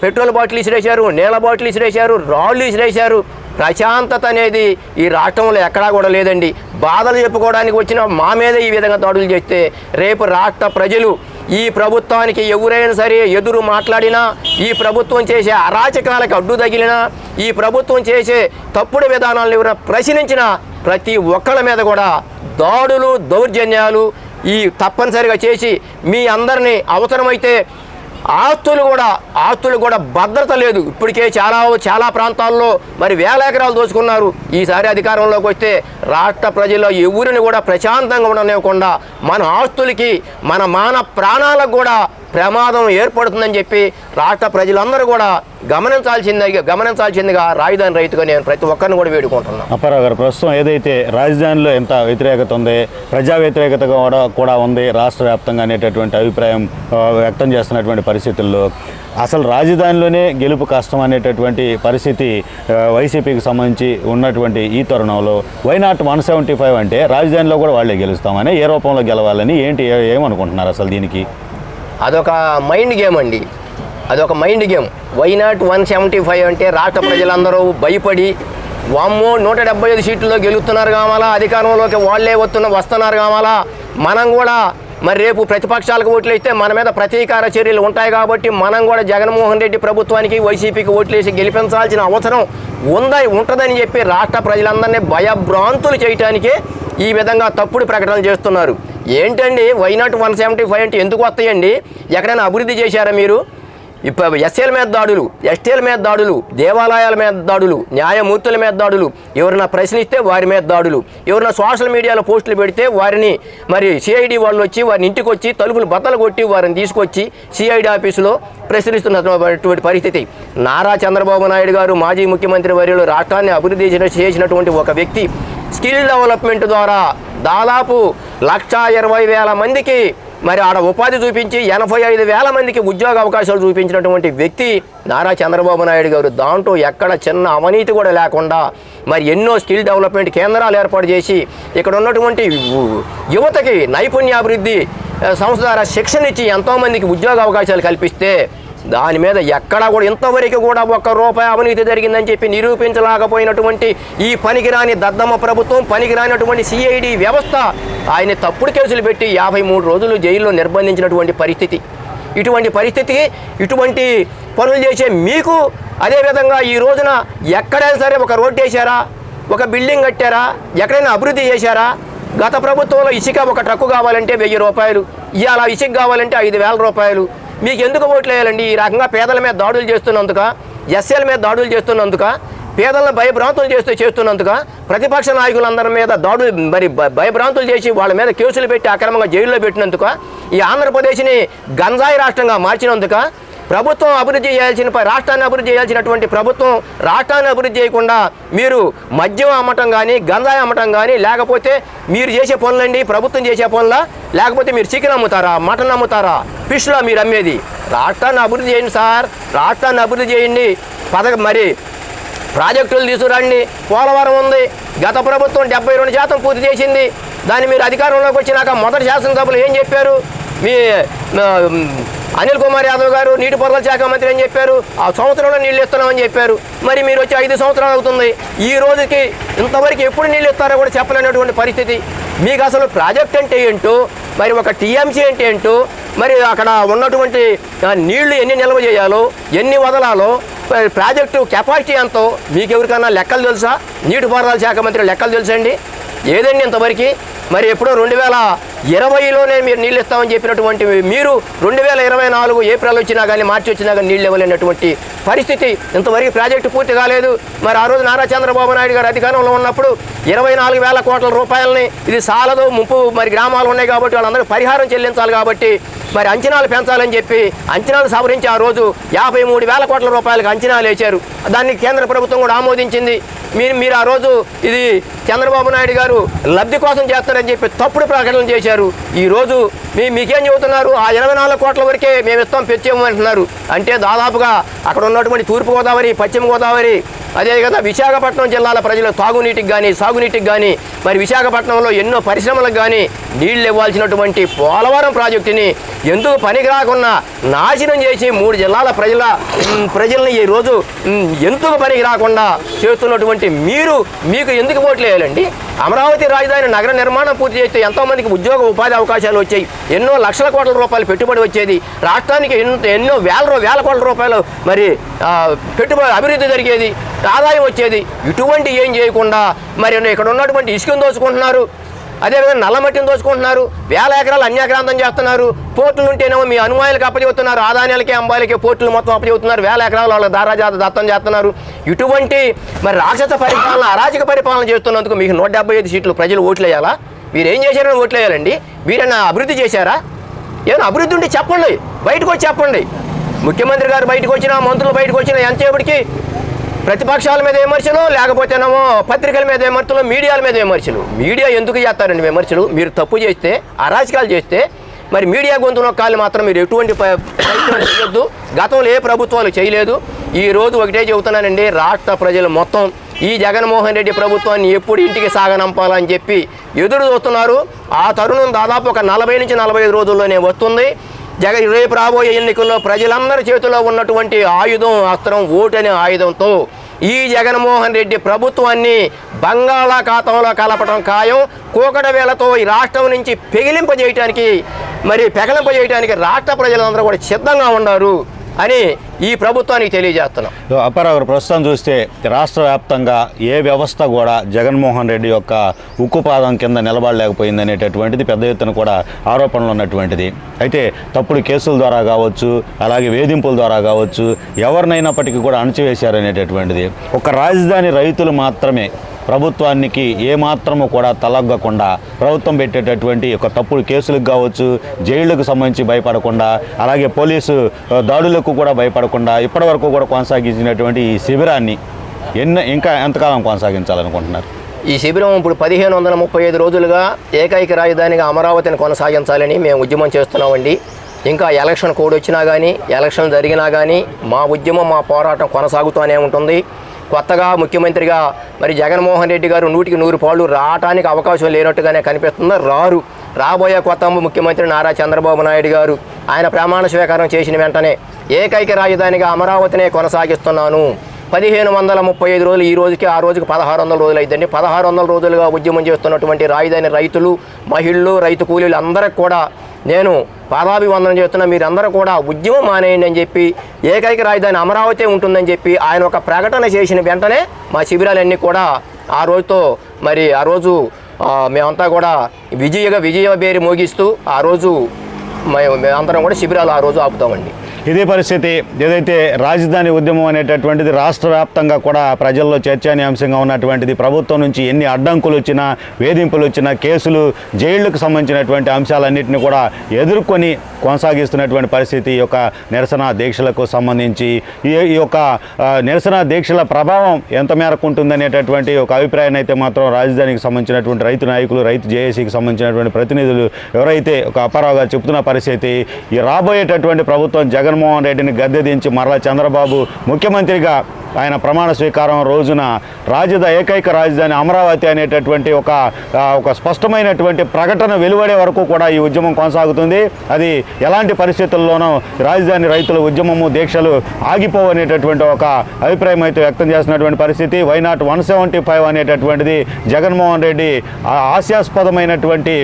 పెట్రోల్ బాటిల్ ఇసిరేశారు, నీళ్ళ బాటిల్ ఇసిరేశారు, రాళ్ళు ఇసిరేశారు. ప్రశాంతత అనేది ఈ రాష్ట్రంలో ఎక్కడా కూడా లేదండి. బాధలు చెప్పుకోవడానికి వచ్చిన మా మీద ఈ విధంగా దాడులు చేస్తే రేపు రాష్ట్ర ప్రజలు ఈ ప్రభుత్వానికి ఎవరైనా సరే ఎదురు మాట్లాడినా, ఈ ప్రభుత్వం చేసే అరాచకాలకు అడ్డు తగిలినా, ఈ ప్రభుత్వం చేసే తప్పుడు విధానాలను ఎవరైనా ప్రశ్నించినా ప్రతి ఒక్కళ్ళ మీద కూడా దాడులు దౌర్జన్యాలు ఈ తప్పనిసరిగా చేసి మీ అందరినీ అవసరమైతే ఆస్తులు కూడా భద్రత లేదు. ఇప్పటికే చాలా ప్రాంతాల్లో మరి వేల ఎకరాలు దోచుకున్నారు. ఈసారి అధికారంలోకి వస్తే రాష్ట్ర ప్రజల్లో ఎవరిని కూడా ప్రశాంతంగా ఉండనివ్వకుండా మన ఆస్తులకి మన మాన ప్రాణాలకు కూడా ప్రమాదం ఏర్పడుతుందని చెప్పి రాష్ట్ర ప్రజలందరూ కూడా గమనించాల్సిందిగా రాజధాని రైతుగా నేను ప్రతి ఒక్కరిని కూడా వేడుకుంటున్నాను. అప్పారావు గారు, ప్రస్తుతం ఏదైతే రాజధానిలో ఎంత వ్యతిరేకత ఉంది, ప్రజా వ్యతిరేకత కూడా ఉంది రాష్ట్ర వ్యాప్తంగా అనేటటువంటి అభిప్రాయం వ్యక్తం చేస్తున్నటువంటి పరిస్థితుల్లో అసలు రాజధానిలోనే గెలుపు కష్టం అనేటటువంటి పరిస్థితి వైసీపీకి సంబంధించి ఉన్నటువంటి ఈ తరుణంలో వైనాట్ 175 అంటే రాజధానిలో కూడా వాళ్ళే గెలుస్తామని, ఏ రూపంలో గెలవాలని ఏమనుకుంటున్నారు అసలు దీనికి? అదొక మైండ్ గేమ్ అండి, అదొక మైండ్ గేమ్. వైనాట్ 175 అంటే రాష్ట్ర ప్రజలందరూ భయపడి వామ్మో 175 సీట్లలో గెలుస్తున్నారు కావాలా, అధికారంలోకి వాళ్ళే వస్తున్నారు కావాలా, మనం కూడా మరి రేపు ప్రతిపక్షాలకు ఓట్లు వేస్తే మన మీద ప్రతీకార చర్యలు ఉంటాయి కాబట్టి మనం కూడా జగన్మోహన్ రెడ్డి ప్రభుత్వానికి వైసీపీకి ఓట్లు వేసి గెలిపించాల్సిన అవసరం ఉంటుందని చెప్పి రాష్ట్ర ప్రజలందరినీ భయభ్రాంతులు చేయటానికే ఈ విధంగా తప్పుడు ప్రకటనలు చేస్తున్నారు. ఏంటండి వైనాట్ 175 అంటే ఎందుకు వస్తాయండి? ఎక్కడైనా అభివృద్ధి చేశారా మీరు? ఇప్పుడు ఎస్సీల మీద దాడులు, ఎస్టీల మీద దాడులు, దేవాలయాల మీద దాడులు, న్యాయమూర్తుల మీద దాడులు, ఎవరైనా ప్రశ్నిస్తే వారి మీద దాడులు, ఎవరైనా సోషల్ మీడియాలో పోస్టులు పెడితే వారిని మరి సిఐడి వాళ్ళు వచ్చి వారిని ఇంటికి వచ్చి తలుపులు బద్దలు కొట్టి వారిని తీసుకొచ్చి సిఐడి ఆఫీసులో ప్రశ్నిస్తున్నటువంటి పరిస్థితి. నారా చంద్రబాబు నాయుడు గారు మాజీ ముఖ్యమంత్రి వర్యులు రాష్ట్రాన్ని అభివృద్ధి చేసినటువంటి ఒక వ్యక్తి స్కిల్ డెవలప్మెంట్ ద్వారా దాదాపు 1,20,000 మందికి మరి ఆడ ఉపాధి చూపించి 85,000 మందికి ఉద్యోగ అవకాశాలు చూపించినటువంటి వ్యక్తి నారా చంద్రబాబు నాయుడు గారు. దాంట్లో ఎక్కడ చిన్న అవినీతి కూడా లేకుండా మరి ఎన్నో స్కిల్ డెవలప్మెంట్ కేంద్రాలు ఏర్పాటు చేసి ఇక్కడ ఉన్నటువంటి యువతకి నైపుణ్యాభివృద్ధి సంస్థ ద్వారా శిక్షణ ఇచ్చి ఎంతోమందికి ఉద్యోగ అవకాశాలు కల్పిస్తే దాని మీద ఎక్కడా కూడా ఇంతవరకు కూడా ₹1 అవినీతి జరిగిందని చెప్పి నిరూపించలేకపోయినటువంటి ఈ పనికిరాని దద్దమ్మ ప్రభుత్వం, పనికిరానటువంటి సిఐడి వ్యవస్థ ఆయన తప్పుడు కేసులు పెట్టి 53 రోజులు జైల్లో నిర్బంధించినటువంటి పరిస్థితి. ఇటువంటి పరిస్థితికి ఇటువంటి పనులు చేసే మీకు అదేవిధంగా ఈ రోజున ఎక్కడైనా సరే ఒక రోడ్డు వేశారా, ఒక బిల్డింగ్ కట్టారా, ఎక్కడైనా అభివృద్ధి చేశారా? గత ప్రభుత్వంలో ఇసుక ఒక ట్రక్కు కావాలంటే ₹1000, ఇవాళ ఇసుక కావాలంటే ₹5,000. మీకు ఎందుకు ఓట్లు వేయాలండి? ఈ రకంగా పేదల మీద దాడులు చేస్తున్నందుక, ఎస్సీల మీద దాడులు చేస్తున్నందుక, పేదలను భయభ్రాంతులు చేస్తున్నందుక, ప్రతిపక్ష నాయకులందరి మీద దాడులు మరి భయభ్రాంతులు చేసి వాళ్ళ మీద కేసులు పెట్టి అక్రమంగా జైల్లో పెట్టినందుక, ఈ ఆంధ్రప్రదేశ్ని గంజాయి రాష్ట్రంగా మార్చినందుక, ప్రభుత్వం అభివృద్ధి రాష్ట్రాన్ని అభివృద్ధి చేయాల్సినటువంటి ప్రభుత్వం రాష్ట్రాన్ని అభివృద్ధి చేయకుండా మీరు మద్యం అమ్మటం కానీ, గంజాయి అమ్మటం కానీ, లేకపోతే మీరు చేసే పనులండి ప్రభుత్వం చేసే పనులా, లేకపోతే మీరు చికెన్ అమ్ముతారా, మటన్ అమ్ముతారా, ఫిష్లో మీరు అమ్మేది? రాష్ట్రాన్ని అభివృద్ధి చేయండి సార్, రాష్ట్రాన్ని అభివృద్ధి చేయండి. మరి ప్రాజెక్టులు తీసుకురండి. పోలవరం ఉంది, గత ప్రభుత్వం 72% పూర్తి చేసింది. దాన్ని మీరు అధికారంలోకి వచ్చినాక మొదటి శాసనసభలో ఏం చెప్పారు? మీ అనిల్ కుమార్ యాదవ్ గారు నీటిపారుదల శాఖ మంత్రి అని చెప్పారు, ఆ సంవత్సరంలో నీళ్ళు ఇస్తున్నామని చెప్పారు. మరి మీరు వచ్చి 5 సంవత్సరాలు అవుతుంది, ఈ రోజుకి ఇంతవరకు ఎప్పుడు నీళ్ళు ఇస్తారో కూడా చెప్పలేనటువంటి పరిస్థితి. మీకు అసలు ప్రాజెక్ట్ అంటే ఏంటో, మరి ఒక టీఎంసీ అంటే ఏంటో, మరి అక్కడ ఉన్నటువంటి నీళ్లు ఎన్ని నిల్వ చేయాలో, ఎన్ని వదలాలో, ప్రాజెక్టు కెపాసిటీ ఎంతో మీకు ఎవరికన్నా లెక్కలు తెలుసా? నీటిపారుదల శాఖ మంత్రి లెక్కలు తెలుసండి? ఏదండి ఇంతవరకు? మరి ఎప్పుడో 2020లోనే మీరు నీళ్ళు ఇస్తామని చెప్పినటువంటి మీరు 2024 ఏప్రిల్ వచ్చినా కానీ మార్చి వచ్చినా కానీ నీళ్ళు ఇవ్వలేనటువంటి పరిస్థితి. ఇంతవరకు ప్రాజెక్టు పూర్తి కాలేదు. మరి ఆ రోజు నారా చంద్రబాబు నాయుడు గారు అధికారంలో ఉన్నప్పుడు 24,000 కోట్ల రూపాయలని ఇది సాలదు, ముప్పు మరి గ్రామాలు ఉన్నాయి కాబట్టి వాళ్ళందరూ పరిహారం చెల్లించాలి కాబట్టి మరి అంచనాలు పెంచాలని చెప్పి అంచనాలు సవరించి ఆ రోజు 53,000 కోట్ల రూపాయలకు అంచనాలు వేశారు. దాన్ని కేంద్ర ప్రభుత్వం కూడా ఆమోదించింది. మీరు ఆ రోజు ఇది చంద్రబాబు నాయుడు గారు లబ్ధి కోసం చేస్తారని చెప్పి తప్పుడు ప్రకటనలు చేశారు. ఈరోజు మీకేం చెబుతున్నారు? ఆ 24 కోట్ల వరకే మేము ఇస్తాం, పెంచేమంటున్నారు. అంటే దాదాపుగా అక్కడ ఉన్నటువంటి తూర్పుగోదావరి, పశ్చిమ గోదావరి, అదే కదా విశాఖపట్నం జిల్లాల ప్రజలు తాగునీటికి కానీ సాగునీటికి కానీ మరి విశాఖపట్నంలో ఎన్నో పరిశ్రమలకు కానీ నీళ్లు ఇవ్వాల్సినటువంటి పోలవరం ప్రాజెక్టుని ఎందుకు పనికి రాకుండా నాశనం చేసి 3 జిల్లాల ప్రజల్ని ఈరోజు ఎందుకు పనికి రాకుండా చేస్తున్నటువంటి మీకు ఎందుకు ఓట్లు వేయాలండి? అమరావతి రాజధాని నగర నిర్మాణం పూర్తి చేస్తే ఎంతోమందికి ఉద్యోగ ఉపాధి అవకాశాలు వచ్చాయి, ఎన్నో లక్షల కోట్ల రూపాయలు పెట్టుబడి వచ్చేది, రాష్ట్రానికి ఎన్నో వేల కోట్ల రూపాయలు మరి పెట్టుబడి అభివృద్ధి జరిగేది, ఆదాయం వచ్చేది. ఇటువంటి ఏం చేయకుండా మరి ఇక్కడ ఉన్నటువంటి ఇసుకను దోచుకుంటున్నారు, అదేవిధంగా నల్లమట్టిని దోచుకుంటున్నారు, 1000 ఎకరాలు అన్యాక్రాంతం చేస్తున్నారు. పోర్టులు ఉంటేనేమో మీ అనుమాయాలకు అప్పచెబుతున్నారు, ఆదాయాలకి అంబాయిలకి పోర్టులు మొత్తం అప్పచెబుతున్నారు, 1000 ఎకరాలు వాళ్ళకి దత్తం చేస్తున్నారు. ఇటువంటి మరి రాక్షస పరిపాలన, అరాచక పరిపాలన చేస్తున్నందుకు మీకు 175 సీట్లు ప్రజలు ఓట్లు వేయాలా? మీరు ఏం చేశారని ఓట్లు వేయాలండి? మీరైనా అభివృద్ధి చేశారా? ఏమైనా అభివృద్ధి ఉంటే చెప్పండి, బయటకు వచ్చి చెప్పండి. ముఖ్యమంత్రి గారు బయటకు వచ్చినా, మంత్రులు బయటకు వచ్చినా ఎంతసేపటికి ప్రతిపక్షాల మీద విమర్శలు, లేకపోతేనేమో పత్రికల మీద విమర్శలు, మీడియాల మీద విమర్శలు. మీడియా ఎందుకు చేస్తారండి విమర్శలు? మీరు తప్పు చేస్తే, అరాచకాలు చేస్తే మరి మీడియా గొంతు నొక్కాలు మాత్రం మీరు ఎటువంటి ప్రయత్నం చేయొద్దు. గతంలో ఏ ప్రభుత్వాలు చేయలేదు. ఈరోజు ఒకటే చెబుతున్నానండి, రాష్ట్ర ప్రజలు మొత్తం ఈ జగన్మోహన్ రెడ్డి ప్రభుత్వాన్ని ఎప్పుడు ఇంటికి సాగనంపాలని చెప్పి ఎదురు చూస్తున్నారు. ఆ తరుణం దాదాపు ఒక 40 నుంచి 45 రోజుల్లోనే వస్తుంది. రేపు రాబోయే ఎన్నికల్లో ప్రజలందరి చేతిలో ఉన్నటువంటి ఆయుధం, అస్త్రం ఓటు అనే ఆయుధంతో ఈ జగన్మోహన్ రెడ్డి ప్రభుత్వాన్ని బంగాళాఖాతంలో కలపడం ఖాయం. కూకట వేలతో ఈ రాష్ట్రం నుంచి పెకిలింపజేయటానికి రాష్ట్ర ప్రజలందరూ కూడా సిద్ధంగా ఉన్నారు అని ఈ ప్రభుత్వానికి తెలియజేస్తున్నాం. అప్పారావు గారు, ప్రస్తుతం చూస్తే రాష్ట్ర వ్యాప్తంగా ఏ వ్యవస్థ కూడా జగన్మోహన్ రెడ్డి యొక్క ఉక్కుపాదం కింద నిలబడలేకపోయింది అనేటటువంటిది పెద్ద ఎత్తున కూడా ఆరోపణలు ఉన్నటువంటిది. అయితే తప్పుడు కేసుల ద్వారా కావచ్చు, అలాగే వేధింపుల ద్వారా కావచ్చు, ఎవరినైనప్పటికీ కూడా అణచివేశారనేటటువంటిది. ఒక రాజధాని రైతులు మాత్రమే ప్రభుత్వానికి ఏమాత్రము కూడా తలగ్గకుండా ప్రభుత్వం పెట్టేటటువంటి ఒక తప్పుడు కేసులకు కావచ్చు, జైళ్లకు సంబంధించి భయపడకుండా, అలాగే పోలీసు దాడులకు కూడా భయపడకుండా ఇప్పటివరకు కూడా కొనసాగించినటువంటి ఈ శిబిరాన్ని ఇంకా ఎంతకాలం కొనసాగించాలనుకుంటున్నారు? ఈ శిబిరం ఇప్పుడు 1535 రోజులుగా ఏకైక రాజధానిగా అమరావతిని కొనసాగించాలని మేము ఉద్యమం చేస్తున్నామండి. ఇంకా ఎలక్షన్ కోడ్ వచ్చినా కానీ, ఎలక్షన్ జరిగినా కానీ మా ఉద్యమం, మా పోరాటం కొనసాగుతూనే ఉంటుంది. కొత్తగా ముఖ్యమంత్రిగా మరి జగన్మోహన్ రెడ్డి గారు 100కి 100 పాళ్ళు రావడానికి అవకాశం లేనట్టుగానే కనిపిస్తుంది. రాబోయే కొత్త ముఖ్యమంత్రి నారా చంద్రబాబు నాయుడు గారు ఆయన ప్రమాణ స్వీకారం చేసిన వెంటనే ఏకైక రాజధానిగా అమరావతినే కొనసాగిస్తున్నాను. 1535 రోజులు, ఈ రోజుకి ఆ రోజుకి 1600 రోజులు అయిద్దండి. 1600 రోజులుగా ఉద్యమం చేస్తున్నటువంటి రాజధాని రైతులు, మహిళలు, రైతు కూలీలు అందరికి కూడా నేను పాదాభివందనం చేస్తున్నా. మీరందరూ కూడా ఉద్యమం మానేయండి అని చెప్పి, ఏకైక రాజధాని అమరావతి ఉంటుందని చెప్పి ఆయన ఒక ప్రకటన చేసిన వెంటనే మా శిబిరాలన్నీ కూడా ఆ రోజుతో మరి ఆ రోజు మేమంతా కూడా విజయ బేరి మోగిస్తూ ఆ రోజు మేమందరం కూడా శిబిరాలు ఆ రోజు ఆపుతామండి. ఇదే పరిస్థితి ఏదైతే రాజధాని ఉద్యమం అనేటటువంటిది రాష్ట్ర వ్యాప్తంగా కూడా ప్రజల్లో చర్చానీయాంశంగా ఉన్నటువంటిది. ప్రభుత్వం నుంచి ఎన్ని అడ్డంకులు వచ్చినా, వేధింపులు వచ్చినా, కేసులు, జైళ్లకు సంబంధించినటువంటి అంశాలన్నింటినీ కూడా ఎదుర్కొని కొనసాగిస్తున్నటువంటి పరిస్థితి. ఈ యొక్క నిరసన దీక్షలకు సంబంధించి ఈ యొక్క నిరసన దీక్షల ప్రభావం ఎంత మేరకు ఉంటుందనేటటువంటి ఒక అభిప్రాయాన్ని అయితే మాత్రం రాజధానికి సంబంధించినటువంటి రైతు నాయకులు, రైతు జేఏసీకి సంబంధించినటువంటి ప్రతినిధులు ఎవరైతే ఒక అప్పారావు గారు చెప్తున్న పరిస్థితి, ఈ రాబోయేటటువంటి ప్రభుత్వం జగన్మోహన్ రెడ్డిని గద్దె దించి మరలా చంద్రబాబు ముఖ్యమంత్రిగా ఆయన ప్రమాణ స్వీకారం రోజున ఏకైక రాజధాని అమరావతి అనేటటువంటి ఒక స్పష్టమైనటువంటి ప్రకటన వెలువడే వరకు కూడా ఈ ఉద్యమం కొనసాగుతుంది. అది ఎలాంటి పరిస్థితుల్లోనూ రాజధాని రైతుల ఉద్యమము, దీక్షలు ఆగిపోవనేటటువంటి ఒక అభిప్రాయం అయితే వ్యక్తం చేస్తున్నటువంటి పరిస్థితి. వైనాట్ 175 అనేటటువంటిది జగన్మోహన్ రెడ్డి హాస్యాస్పదమైనటువంటి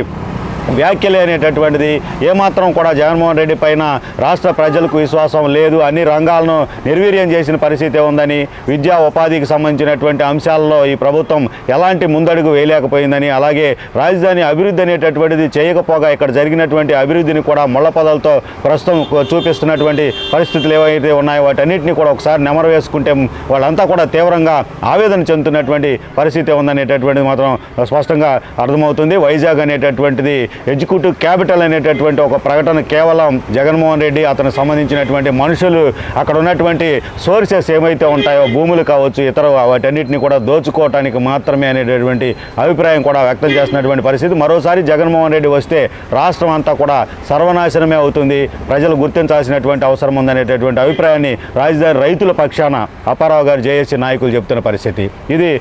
వ్యాఖ్యలే అనేటటువంటిది. ఏమాత్రం కూడా జగన్మోహన్ రెడ్డి పైన రాష్ట్ర ప్రజలకు విశ్వాసం లేదు, అన్ని రంగాలను నిర్వీర్యం చేసిన పరిస్థితి ఉందని, విద్యా ఉపాధికి సంబంధించినటువంటి అంశాల్లో ఈ ప్రభుత్వం ఎలాంటి ముందడుగు వేయలేకపోయిందని, అలాగే రాజధాని అభివృద్ధి అనేటటువంటిది చేయకపోగా ఇక్కడ జరిగినటువంటి అభివృద్ధిని కూడా ముళ్ళపదలతో ప్రస్తుతం చూపిస్తున్నటువంటి పరిస్థితులు ఏవైతే ఉన్నాయో వాటన్నిటిని కూడా ఒకసారి నెమరు వేసుకుంటే వాళ్ళంతా కూడా తీవ్రంగా ఆవేదన చెందుతున్నటువంటి పరిస్థితి ఉందనేటటువంటిది మాత్రం స్పష్టంగా అర్థమవుతుంది. వైజాగ్ అనేటటువంటిది ఎగ్జిక్యూటివ్ క్యాపిటల్ అనేటటువంటి ఒక ప్రకటన కేవలం జగన్మోహన్ రెడ్డి, అతనికి సంబంధించినటువంటి మనుషులు, అక్కడ ఉన్నటువంటి సోర్సెస్ ఏమైతే ఉంటాయో, భూములు కావచ్చు, ఇతర వాటన్నిటిని కూడా దోచుకోవటానికి మాత్రమే అనేటటువంటి అభిప్రాయం కూడా వ్యక్తం చేస్తున్నటువంటి పరిస్థితి. మరోసారి జగన్మోహన్ రెడ్డి వస్తే రాష్ట్రం అంతా కూడా సర్వనాశనమే అవుతుంది, ప్రజలు గుర్తించాల్సినటువంటి అవసరం ఉందనేటటువంటి అభిప్రాయాన్ని రాజధాని రైతుల పక్షాన అప్పారావు గారు జేఏసీ నాయకులు చెప్తున్న పరిస్థితి. ఇది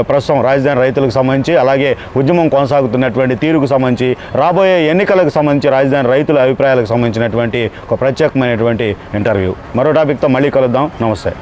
ప్రస్తుతం రాజధాని రైతులకు సంబంధించి, అలాగే ఉద్యమం కొనసాగుతున్నటువంటి తీరుకు సంబంధించి, రాబోయే ఎన్నికలకు సంబంధించి రాజధాని రైతుల అభిప్రాయాలకు సంబంధించినటువంటి ఒక ప్రత్యేకమైనటువంటి ఇంటర్వ్యూ. మరో టాపిక్తో మళ్ళీ కలుద్దాం. నమస్తే.